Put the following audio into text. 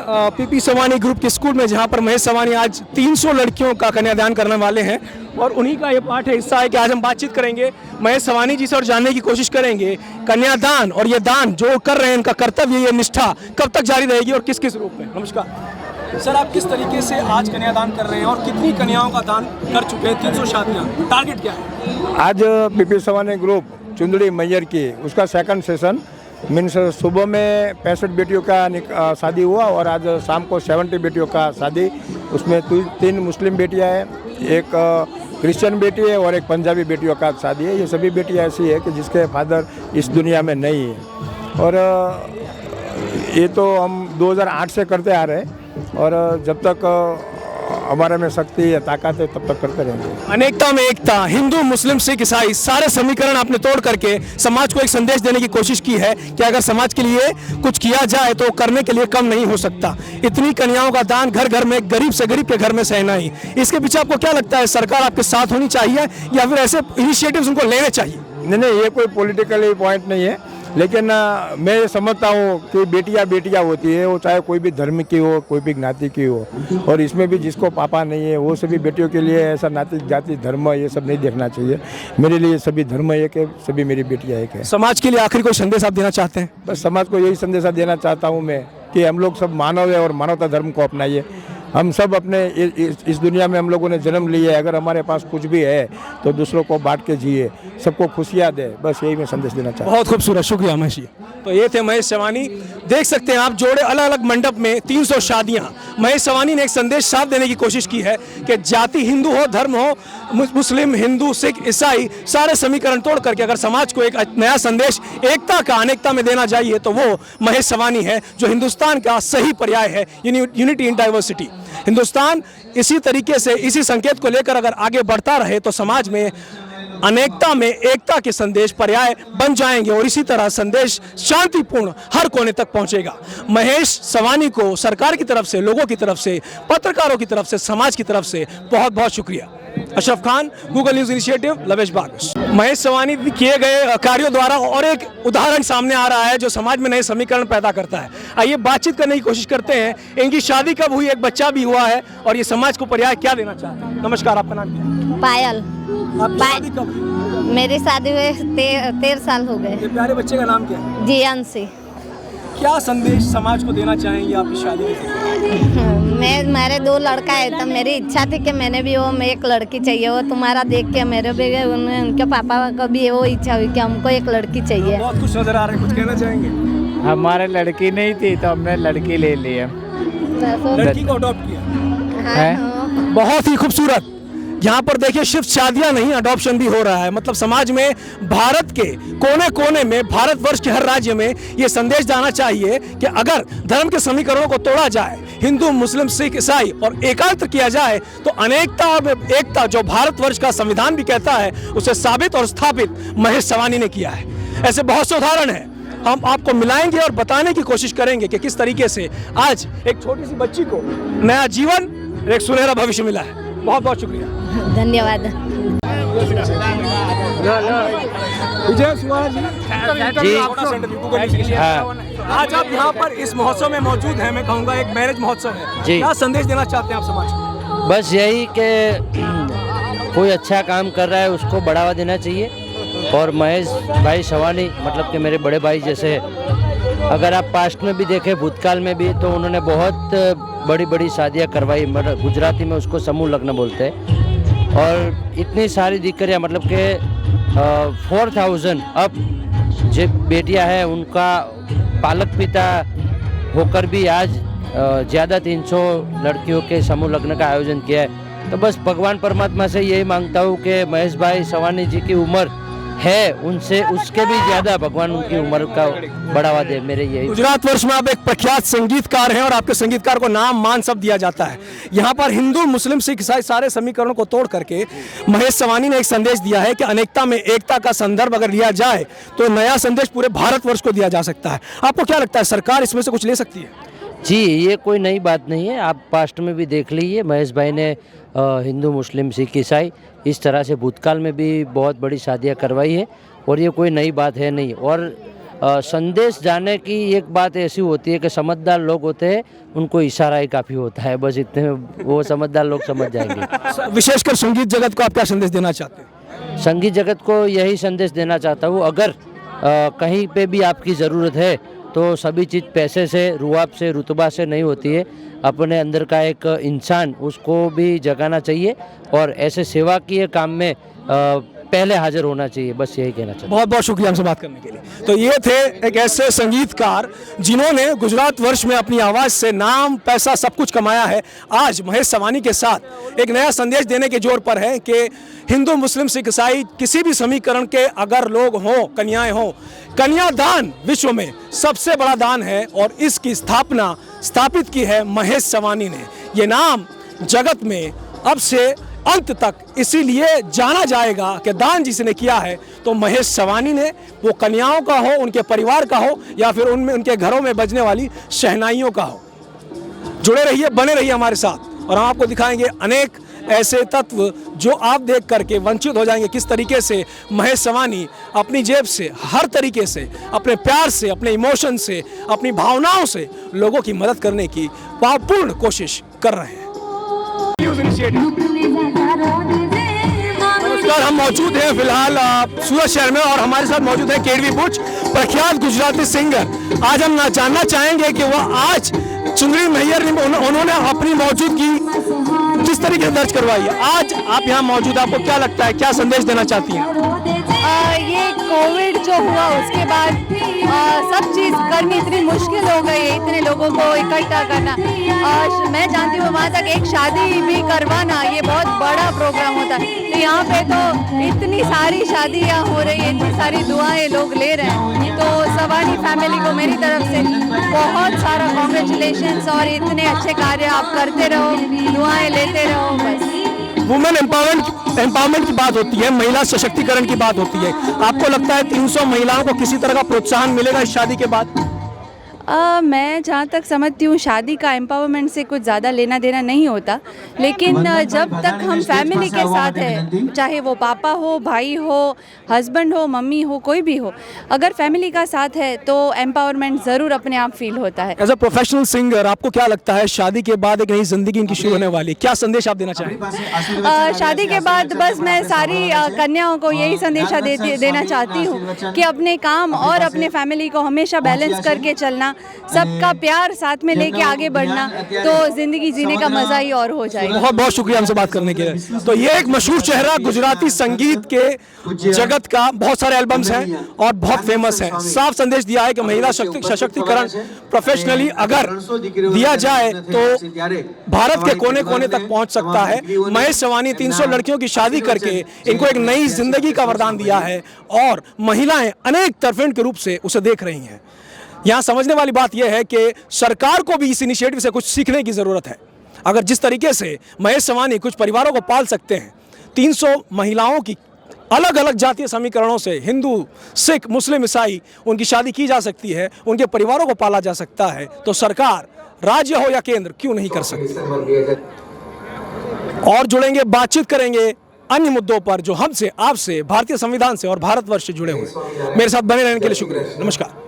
PP सवानी group के school में, जहां पर महेश सवानी आज 300 लड़कियों का कन्यादान करने वाले हैं और उन्हीं का ये पाठ है, हिस्सा है कि आज हम बातचीत करेंगे महेश सवानी जी से और जानने की कोशिश करेंगे कन्यादान और ये दान जो कर रहे हैं, इनका कर्तव्य, ये निष्ठा कब तक जारी रहेगी और किस किस रूप में। नमस्कार सर, आप किस तरीके से आज कन्यादान कर रहे हैं और कितनी कन्याओं का दान कर चुके हैं? 300 शादियाँ, टारगेट क्या है? आज पीपी सवानी ग्रुप चुंदड़ी मैयर की उसका सेकंड सेशन मीन्स सुबह में 65 बेटियों का शादी हुआ और आज शाम को 70 बेटियों का शादी। उसमें 3 मुस्लिम बेटियां हैं, एक क्रिश्चियन बेटी है और एक पंजाबी बेटियों का शादी है। ये सभी बेटियां ऐसी है कि जिसके फादर इस दुनिया में नहीं है और ये तो हम 2008 से करते आ रहे हैं और जब तक हमारे में शक्ति है, ताकत है, तब तक करते रहेंगे। अनेकता में एकता, हिंदू मुस्लिम सिख ईसाई सारे समीकरण आपने तोड़ करके समाज को एक संदेश देने की कोशिश की है कि अगर समाज के लिए कुछ किया जाए तो करने के लिए कम नहीं हो सकता। इतनी कन्याओं का दान घर घर में, गरीब से गरीब के घर में सहना ही, इसके पीछे आपको क्या लगता है? सरकार आपके साथ होनी चाहिए या फिर ऐसे इनिशिएटिव्स उनको लेने चाहिए? नहीं, ये कोई पॉलिटिकल पॉइंट नहीं है, लेकिन मैं समझता हूँ कि बेटियाँ होती है, वो चाहे कोई भी धर्म की हो, कोई भी ज्ञाति की हो, और इसमें भी जिसको पापा नहीं है वो सभी बेटियों के लिए ऐसा नाती जाति धर्म ये सब नहीं देखना चाहिए। मेरे लिए सभी धर्म एक है, सभी मेरी बेटियाँ एक है। समाज के लिए आखिर कोई संदेश आप देना चाहते हैं? बस समाज को यही संदेशा देना चाहता हूँ मैं कि हम लोग सब मानव है और मानवता धर्म को अपनाइए। हम सब अपने इस दुनिया में हम लोगों ने जन्म लिया है, अगर हमारे पास कुछ भी है तो दूसरों को बांट के जिए, सबको खुशियाँ दे, बस यही मैं संदेश देना चाहता हूँ। बहुत खूबसूरत, शुक्रिया महेश जी। तो ये थे महेश सवानी। देख सकते हैं आप, जोड़े अलग अलग मंडप में 300 शादियाँ। महेश सवानी ने एक संदेश साफ देने की कोशिश की है कि जाति हिंदू हो, धर्म हो, मुस्लिम, हिंदू, सिख, ईसाई सारे समीकरण तोड़ करके अगर समाज को एक नया संदेश एकता का, अनेकता में देना चाहिए तो वो महेश सवानी है, जो हिंदुस्तान का सही पर्याय है, यूनिटी इन डाइवर्सिटी। हिंदुस्तान इसी तरीके से, इसी संकेत को लेकर अगर आगे बढ़ता रहे तो समाज में अनेकता में एकता के संदेश पर्याय बन जाएंगे और इसी तरह संदेश शांतिपूर्ण हर कोने तक पहुंचेगा। महेश सवानी को सरकार की तरफ से, लोगों की तरफ से, पत्रकारों की तरफ से, समाज की तरफ से बहुत बहुत शुक्रिया। Ashraf Khan, Google news initiative, Lavesh Bag. Mahesh Savani किए गए कार्यों द्वारा और एक उदाहरण सामने आ रहा है जो समाज में नए समीकरण पैदा करता है। आइए बातचीत करने की कोशिश करते हैं। इनकी शादी कब हुई, एक बच्चा भी हुआ है और ये समाज को पर्याय क्या देना चाहते हैं? नमस्कार, आपका नाम क्या है? पायल। आपकी शादी कब हुई? मेरी शादी हुए 13 साल हो गए। ये प्यारे बच्चे का नाम क्या है? जियांशी। क्या संदेश समाज को देना चाहेंगे आपकी शादी में? मेरे 2 लड़का है तो मेरी इच्छा थी कि मैंने भी वो, मैं एक लड़की चाहिए। वो तुम्हारा देख के मेरे भी उनके पापा को भी वो इच्छा हुई कि हमको एक लड़की चाहिए। बहुत कुछ नजर आ रहा है, कुछ कहना चाहेंगे? हमारे लड़की नहीं थी तो हमने लड़की ले ली है। लड़की को अडॉप्ट किया हाँ, बहुत ही खूबसूरत। यहाँ पर देखिए, सिर्फ शादियां नहीं, अडॉप्शन भी हो रहा है। मतलब समाज में, भारत के कोने कोने में, भारतवर्ष के हर राज्य में ये संदेश जाना चाहिए कि अगर धर्म के समीकरणों को तोड़ा जाए, हिंदू, मुस्लिम, सिख, ईसाई और एकांत किया जाए तो अनेकता और एकता जो भारतवर्ष का संविधान भी कहता है, उसे साबित और स्थापित महेश सवानी ने किया है। ऐसे बहुत से उदाहरण हैं, हम आपको मिलाएंगे और बताने की कोशिश करेंगे कि किस तरीके से आज एक छोटी सी बच्ची को नया जीवन, एक सुनहरा भविष्य मिला है। बहुत बहुत शुक्रिया, धन्यवाद। विजय सुवाला जी, आज आप यहाँ पर इस महोत्सव में मौजूद हैं। मैं कहूँगा एक मैरिज महोत्सव है, क्या संदेश देना चाहते हैं आप समाज को? बस यही कि कोई अच्छा काम कर रहा है उसको बढ़ावा देना चाहिए और महेश भाई सवानी मतलब कि मेरे बड़े भाई जैसे, अगर आप पास्ट में भी देखें, भूतकाल में भी, तो उन्होंने बहुत बड़ी बड़ी शादियाँ करवाई। मतलब गुजराती में उसको समूह लग्न बोलते हैं और इतनी सारी दिक्कतें, मतलब कि 4000 अब जो बेटियां हैं उनका पालक पिता होकर भी आज ज़्यादा 300 लड़कियों के समूह लग्न का आयोजन किया है। तो बस भगवान परमात्मा से यही मांगता हूँ कि महेश भाई सवानी जी की उम्र है उनसे, उसके भी ज्यादा भगवान उनकी उम्र का बढ़ावा दे। मेरे यही। गुजरात वर्ष में आप एक प्रख्यात संगीतकार हैं और आपके संगीतकार को नाम मान सब दिया जाता है। यहाँ पर हिंदू, मुस्लिम, सिख, ईसाई सारे समीकरणों को तोड़ करके महेश सवानी ने एक संदेश दिया है कि अनेकता में एकता का संदर्भ अगर लिया जाए तो नया संदेश पूरे भारतवर्ष को दिया जा सकता है। आपको क्या लगता है, सरकार इसमें से कुछ ले सकती है? जी, ये कोई नई बात नहीं है। आप पास्ट में भी देख लीजिए, महेश भाई ने हिंदू, मुस्लिम, सिख, ईसाई इस तरह से भूतकाल में भी बहुत बड़ी शादियां करवाई है और ये कोई नई बात है नहीं। और संदेश जाने की एक बात ऐसी होती है कि समझदार लोग होते हैं, उनको इशारा ही काफ़ी होता है, बस इतने में वो समझदार लोग समझ जाएंगे। विशेषकर संगीत जगत को आप क्या संदेश देना चाहते हैं? संगीत जगत को यही संदेश देना चाहता हूँ, अगर कहीं पे भी आपकी ज़रूरत है तो सभी चीज़ पैसे से, रुआब से, रुतबा से नहीं होती है। अपने अंदर का एक इंसान, उसको भी जगाना चाहिए और ऐसे सेवा के काम में पहले हाजिर होना चाहिए, बस यही कहना चाहता हूँ। बहुत बहुत शुक्रिया हमसे बात करने के लिए। तो ये थे एक ऐसे संगीतकार जिन्होंने गुजरात वर्ष में अपनी आवाज़ से नाम, पैसा सब कुछ कमाया है। आज महेश सवानी के साथ एक नया संदेश देने के जोर पर है कि हिंदू, मुस्लिम, सिख, ईसाई किसी भी समीकरण के अगर लोग हों, कन्याएं हों, कन्यादान विश्व में सबसे बड़ा दान है और इसकी स्थापित की है महेश सवानी ने। ये नाम जगत में अब से अंत तक इसीलिए जाना जाएगा कि दान जिसने किया है तो महेश सवानी ने, वो कन्याओं का हो, उनके परिवार का हो या फिर उनमें उनके घरों में बजने वाली शहनाइयों का हो। जुड़े रहिए, बने रहिए हमारे साथ और हम आपको दिखाएंगे अनेक ऐसे तत्व जो आप देख करके वंचित हो जाएंगे। किस तरीके से महेश सवानी अपनी जेब से, हर तरीके से, अपने प्यार से, अपने इमोशन से, अपनी भावनाओं से लोगों की मदद करने की भावपूर्ण कोशिश कर रहे हैं। नमस्कार, हम मौजूद हैं फिलहाल सूरत शहर में और हमारे साथ मौजूद है केडवी बुच, प्रख्यात गुजराती सिंगर। आज हम जानना चाहेंगे कि वह आज चुंदड़ी मैयर उन्होंने अपनी मौजूदगी किस तरीके से दर्ज करवाई है। आज आप यहाँ मौजूद, आपको क्या लगता है, क्या संदेश देना चाहती हैं? ये कोविड जो हुआ उसके बाद सब चीज़ करनी इतनी मुश्किल हो गई है, इतने लोगों को इकट्ठा करना। मैं जानती हूँ वहाँ तक एक शादी भी करवाना ये बहुत बड़ा प्रोग्राम होता है, तो यहाँ पे तो इतनी सारी शादियाँ हो रही है, इतनी सारी दुआएं लोग ले रहे हैं। तो सवानी फैमिली को मेरी तरफ से बहुत सारा कॉन्ग्रेचुलेशंस और इतने अच्छे कार्य आप करते रहो, दुआएं लेते रहो। बस वुमेन एम्पावरमेंट की बात होती है, महिला सशक्तिकरण की बात होती है। आपको लगता है 300 महिलाओं को किसी तरह का प्रोत्साहन मिलेगा इस शादी के बाद? मैं जहाँ तक समझती हूँ शादी का एम्पावरमेंट से कुछ ज़्यादा लेना देना नहीं होता, लेकिन जब तक हम फैमिली के साथ है, चाहे वो पापा हो, भाई हो, हस्बैंड हो, मम्मी हो, कोई भी हो, अगर फैमिली का साथ है तो एम्पावरमेंट ज़रूर अपने आप फील होता है। एज अ प्रोफेशनल सिंगर आपको क्या लगता है शादी के बाद एक नई जिंदगी इनकी शुरू होने वाली, क्या संदेश आप देना चाहेंगे? शादी के बाद बस मैं सारी कन्याओं को यही संदेश देना चाहती हूँ कि अपने काम और अपने फैमिली को हमेशा बैलेंस करके चलना, सबका प्यार साथ में लेके आगे बढ़ना, तो जिंदगी जीने का मजा ही और हो जाएगा। बहुत बहुत शुक्रिया हमसे बात करने के लिए। तो ये एक मशहूर चेहरा गुजराती संगीत के जगत का, बहुत सारे एल्बम्स हैं और बहुत फेमस है। साफ संदेश दिया है कि महिला सशक्तिकरण प्रोफेशनली अगर दिया जाए तो भारत के कोने कोने तक पहुंच सकता है। महेश सवानी 300 लड़कियों की शादी करके इनको एक नई जिंदगी का वरदान दिया है और महिलाएं अनेक तरफेण के रूप से उसे देख रही हैं। यहाँ समझने वाली बात यह है कि सरकार को भी इस इनिशिएटिव से कुछ सीखने की ज़रूरत है। अगर जिस तरीके से महेश सवानी कुछ परिवारों को पाल सकते हैं, 300 महिलाओं की अलग अलग जातीय समीकरणों से, हिंदू, सिख, मुस्लिम, ईसाई, उनकी शादी की जा सकती है, उनके परिवारों को पाला जा सकता है, तो सरकार, राज्य हो या केंद्र, क्यों नहीं कर सकती? और जुड़ेंगे, बातचीत करेंगे अन्य मुद्दों पर जो हमसे, आपसे, भारतीय संविधान से और भारतवर्ष से जुड़े हुए। मेरे साथ बने रहने के लिए शुक्रिया। नमस्कार।